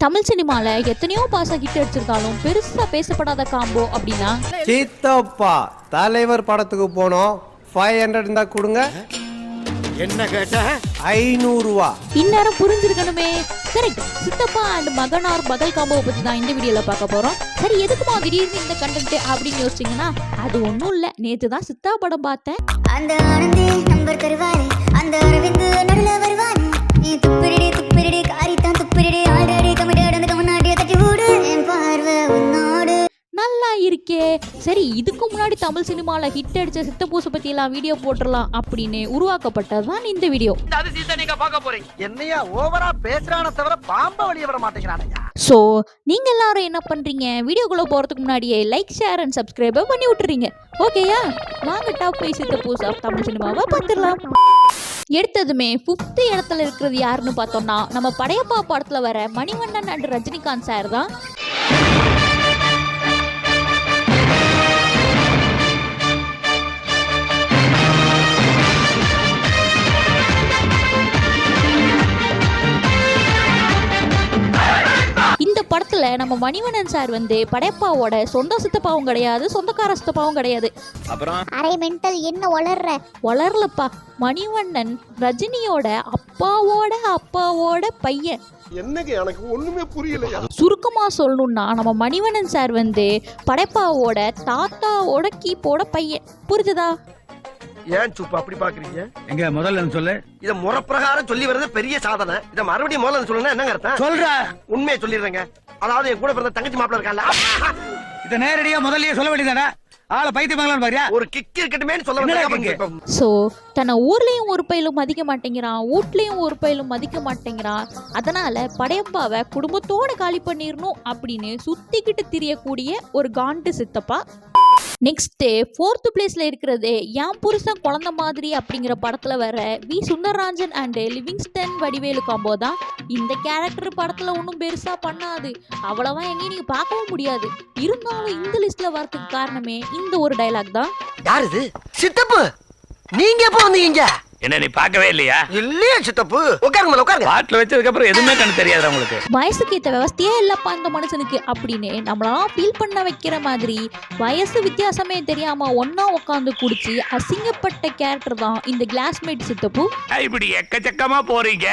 தமிழ் சினிமால எத்தனையோ பாசம் ஹிட் அடிச்சிருந்தாலும் பெருசா பேசப்படாத காம்போ அப்படின்னா சித்தப்பா தலைவர் படத்துக்கு போனோம். 500 இருந்தா கொடுங்க. என்ன கேட்ட? 500 ரூபா. இந்நேரம் புரிஞ்சிருக்கணுமே. கரெக்ட், சித்தப்பா அண்ட் மகனார் பகல் காம்போவை பத்தி தான் இந்த வீடியோல பார்க்க போறோம். சரி, எதுக்குமா திடீர்னு இந்த கண்டென்ட் அப்படின்னு யோசிச்சீங்கன்னா அது ஒன்றும் இல்லை. நேற்று தான் சித்தா படம் பார்த்தேன். அந்த ஆனந்தி நம்பர் தருவாரே, அந்த அரவிந்து நடுல வருவானே, நீ துப்பிரடி துப்பிரடி காரித்தான் துப்பிரடி ஆல்ரெடி கமிட்டட் அந்த கமநாட்டிய தட்டி ஓடு என் பார்வை உன்னோடு. நல்லா இருக்கே. சரி, இதுக்கு முன்னாடி தமிழ் சினிமால ஹிட் அடிச்ச சித்தப்பூசை பத்தி எல்லாம் வீடியோ போட்டுடலாம் அப்படின்னு உருவாக்கப்பட்டதுதான் இந்த வீடியோ. என்னையா ஓவரா பேசுறான தவிர பாம்ப வெளிய வர மாட்டேங்கிறானயா. ஸோ நீங்க எல்லாரும் என்ன பண்றீங்க? வீடியோக்குள்ள போறதுக்கு முன்னாடியே லைக், ஷேர் அண்ட் சப்ஸ்கிரைப் பண்ணி விட்டுறீங்க. ஓகேயா? வாங்க டாப் 5 சித்தப்பூஸ் ஆஃப் தமிழ் சினிமாவை பார்த்துடலாம். எடுத்ததுமே 5th இடத்துல இருக்கிறது யாருன்னு பார்த்தோம்னா நம்ம படையப்பா படத்துல வர மணிவண்ணன் அண்ட் ரஜினிகாந்த் சார் தான். இந்த படத்துல நம்ம மணிவண்ணன் சார் வந்து படையப்பாவோட சொந்த சித்தப்பாவும் கிடையாது, சொந்தக்கார சித்தப்பாவும் கிடையாது. அப்புறம் அரை மென்டல் என்ன வளரலப்பா. மணிவண்ணன் ரஜினியோட அப்பாவோட பையன். என்னங்க எனக்கு ஒண்ணுமே புரியலையா. சுருக்கமா சொல்லணும்னா நம்ம மணிவண்ணன் சார் வந்து படைப்பாவோட தாத்தாவோட கீப்போட பையன். புரிஞ்சுதா? ஏன் சுப்பா அப்படி பாக்குறீங்க? எங்க முதல்ல சொல்லு. இத முறப்பிரகாரம் சொல்லி வர்றது பெரிய சாதனை. இத மறுபடியும் முதல்ல சொல்லணும் என்னங்க அர்த்தம்? சொல்ற உண்மையை சொல்லிடுறேங்க. அதாவது என் கூட பிறந்த தங்கச்சி மாப்பிள்ள இருக்கான்ல, இத நேரடியா முதல்லயே சொல்ல வேண்டியதானே. ஆளை பைத்தியமாங்களான்னு பாரியா? ஒரு கிக் இருக்கட்டுமே சொல்ல வேண்டியது. ஸோ தன்னை ஊர்லேயும் ஒரு பயிலும் மதிக்க மாட்டேங்கிறான், வீட்லேயும் ஒரு பயிலும் மதிக்க மாட்டேங்கிறான். அதனால படையப்பாவை குடும்பத்தோட காலி பண்ணிடணும் அப்படின்னு சுத்திக்கிட்டு திரியக்கூடிய ஒரு காண்டு சித்தப்பா. நெக்ஸ்ட் 4th பிளேஸ்ல இருக்கிறது என் புருஷன் குழந்தை மாதிரி அப்படிங்கிற படத்துல வர V Sundarrajan and Livingston Vadivelu combo தான். இந்த கேரக்டர் படத்துல ஒன்றும் பெருசா பண்ணாது, அவ்வளவா எங்கேயும் நீங்க பார்க்கவும் முடியாது. இருந்தாலும் இந்த லிஸ்ட்ல வரதுக்கு காரணமே இந்த ஒரு டைலாக் தான். யார் இது? சித்தப்பு, நீங்க எப்ப வந்தீங்க? என்ன நீ பார்க்கவே இல்லையா? இல்லையா சித்தப்பு? உட்காருங்க. பாட்டில் வச்சதுக்கு அப்புறம் எதுவுமே கண்ணு தெரியாது உங்களுக்கு. வயசுக்கு ஏற்ற விவசாயே இல்லப்பா இந்த மனுஷனுக்கு அப்படின்னு நம்மளாம் ஃபீல் பண்ண வைக்கிற மாதிரி வயசு வித்தியாசமே தெரியாம ஒன்னா உட்காந்து குடிச்சு அசிங்கப்பட்ட கேரக்டர் தான் இந்த கிளாஸ்மேட் சித்தப்பு. இப்படி எக்கச்சக்கமா போறீங்க.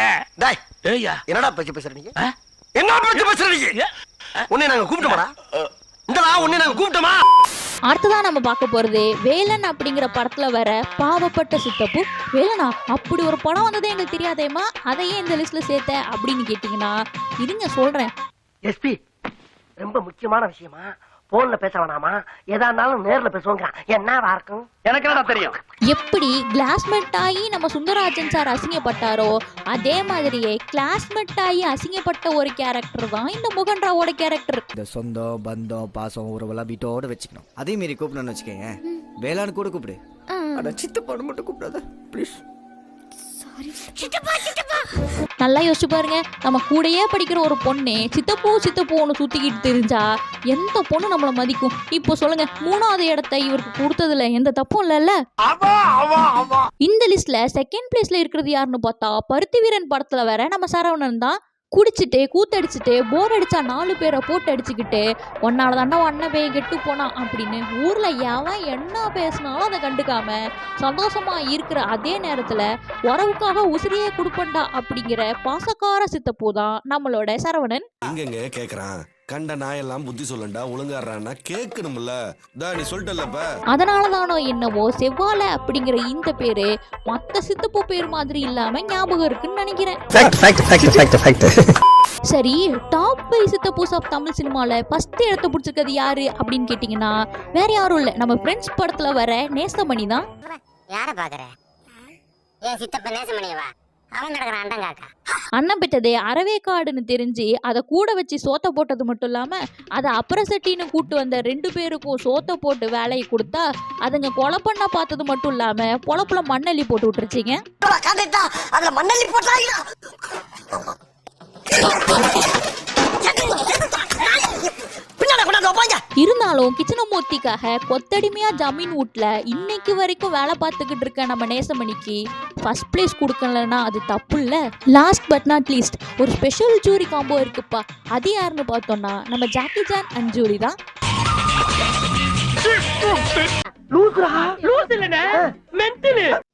என்னடா பேச்சு பேசுறீங்க? என்ன பேச்சு பேசுறீங்க? உன்னை நாங்க கூப்பிட்டோமாடா? உன்னை நாங்க கூப்பிட்டோமா? அடுத்ததான் நம்ம பார்க்க போறது வேலன் அப்படிங்கிற படத்துல வர பாவப்பட்ட சித்தப்பு. வேலனா, அப்படி ஒரு படம் வந்ததே எங்களுக்கு தெரியாதேமா, அதையே இந்த லிஸ்ட்ல சேர்த்த அப்படின்னு கேட்டீங்கன்னா இருங்க சொல்றேன். எஸ்பி, ரொம்ப முக்கியமான விஷயமா போன்ல பேச வேணாமா, எதா இருந்தாலும் நேர்ல பேசுவோங்கிறான். என்னவா இருக்கும்? எனக்கு என்னடா தெரியும். எப்படி கிளாஸ்மேட் ஆகி நம்ம சுந்தரராஜன் சார் அசிங்கப்பட்டாரோ அதே மாதிரியே கிளாஸ்மேட் ஆகி அசிங்கப்பட்ட ஒரு கேரக்டர் தான் இந்த முகன்ராவோட கேரக்டர். இந்த சொந்தம் பந்தம் பாசம் உறவெல்லாம் வீட்டோட வச்சுக்கணும். அதே மாரி கூப்பிடணும்னு வச்சுக்கோங்க. வேளாண் கூட கூப்பிடு. அட சித்தப்பான்னு மட்டும் கூப்பிடாத ப்ளீஸ். நல்லா யோசிச்சு பாருங்க, நம்ம கூடயே படிக்கிற ஒரு பொண்ணு சித்தப்பூன்னு சுத்திக்கிட்டு தெரிஞ்சா எந்த பொண்ணு நம்மளை மதிக்கும்? இப்போ சொல்லுங்க, 3வது இடத்தை இவருக்கு கொடுத்ததுல எந்த தப்பும் இல்லைல்ல. இந்த லிஸ்ட்ல 2nd பிளேஸ்ல இருக்கிறது யாருன்னு பார்த்தா பருத்தி வீரன் படத்துல வர நம்ம சரவணன் தான். குடிச்சிட்டு கூத்தடிச்சுட்டு போர் அடிச்சா 4 பேரை போட்டு அடிச்சுக்கிட்டு ஒன்னால தாண்டா அண்ணன் பேய் கெட்டு போனான் அப்படின்னு ஊர்ல எவன் என்ன பேசினாலும் அதை கண்டுக்காம சந்தோஷமா இருக்கிற அதே நேரத்துல உறவுக்காக உசிரியே கொடுப்பண்டா அப்படிங்கிற பாசக்கார சித்தப்பூ தான் நம்மளோட சரவணன். எங்கெங்க கேக்குறான்? கண்ட நாயெல்லாம் புத்தி சொல்லண்டா ஒழுங்காடுறான்னா கேட்கணும்ல. நீ சொல்லிட்டல்லப்ப. அதனாலதானோ என்னவோ செவ்வாழை அப்படிங்கிற இந்த பேரு மத்த சித்தப்பூ பேர் மாதிரி இல்லாம ஞாபகம் இருக்குன்னு நினைக்கிறேன். சரி, டாப் 5 சித்தப்பூஸ் ஆஃப் தமிழ் சினிமால 1st இடத்தை பிடிச்சிருக்கிறது யாரு அப்படின்னு கேட்டீங்கன்னா வேற யாரும் இல்ல, நம்ம ஃப்ரெண்ட்ஸ் படத்துல வர நேசமணி தான். யார பாக்குற? ஏன் சித்தப்ப நேசமணியவா? அவன் கிடக்குறான் அண்டங்காக்கா. அண்ணன் பெற்றதே அறவேக்காடுன்னு தெரிஞ்சு அதை கூட வச்சு சோத்த போட்டது மட்டும் இல்லாம அதை அப்புறசட்டின்னு கூட்டு வந்த 2 பேருக்கும் சோத்த போட்டு வேலையை கொடுத்தா அதுங்க கொலை பண்ண பார்த்தது மட்டும் இல்லாம பொழப்புல மண்ணள்ளி போட்டு விட்டுருச்சிங்க. அதுல மண்ணள்ளி போட்டாங்க. பின்னால கொண்டாந்து வைப்பாங்க. இருந்தாலும் கிச்சனமூர்த்திக்காக கொத்தடிமையா ஜமீன் வீட்ல இன்னைக்கு வரைக்கும் வேலை பார்த்துக்கிட்டு இருக்க நம்ம நேசமணிக்கு ஃபர்ஸ்ட் பிளேஸ் கொடுக்கலன்னா அது தப்பு இல்ல. லாஸ்ட் பட் நாட் லீஸ்ட் ஒரு ஸ்பெஷல் ஜூரி காம்போ இருக்குப்பா. அது யாருன்னு பார்த்தோம்னா நம்ம ஜாக்கி ஜான் அண்ட் ஜூரி தான்.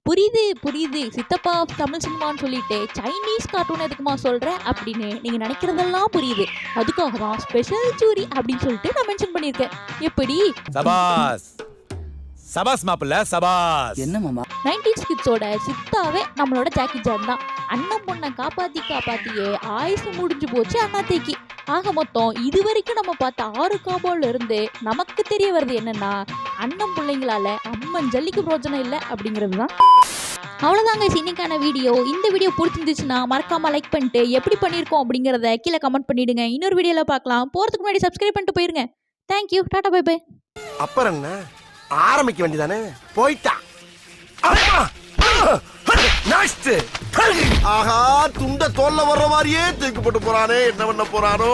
புரியுது புரியுது சித்தப்பா தமிழ் சினிமான்னு சொல்லிட்டு சைனீஸ் கார்ட்டூன் எதுக்குமா சொல்ற அப்படின்னு நீங்க நினைக்கிறதெல்லாம் புரியுது. அதுக்காக தான் ஸ்பெஷல் ஜூரி அப்படின்னு சொல்லிட்டு நான் மென்ஷன் பண்ணியிருக்கேன். எப்படி சபாஸ் சபாஸ் மாப்பிள்ள சபாஸ். என்ன மாமா 90s கிட்ஸோட சித்தாவே நம்மளோட ஜாக்கி ஜான் தான். அண்ணன் பொண்ணை காப்பாத்தியே ஆயுசு முடிஞ்சு போச்சு அண்ணாத்தைக்கு. ஆக மொத்தம் இது வரைக்கும் நம்ம பார்த்த 6 காம்போல இருந்து நமக்கு தெரிய வருது என்னன்னா அண்ணன் பிள்ளைங்களால அம்மன் ஜல்லிக்கு பிரோஜனம் இல்லை அப்படிங்கிறது தான். அவ்வளோதாங்க இன்னைக்கான வீடியோ. இந்த வீடியோ பிடிச்சிருந்துச்சுன்னா மறக்காம லைக் பண்ணிட்டு எப்படி பண்ணியிருக்கோம் அப்படிங்கிறத கீழே கமெண்ட் பண்ணிடுங்க. இன்னொரு வீடியோவில் பார்க்கலாம். போகிறதுக்கு முன்னாடி சப்ஸ்கிரைப் பண்ணிட்டு போயிருங்க. Thank you, tata, bye bye. அப்புறம் என்ன ஆரம்பிக்க வேண்டியதானே? போயிட்டா. ஆஹா, துண்ட தோல்ல வர்ற மாதிரியே தூக்கி போட்டு போறானே, என்ன பண்ண போறானோ?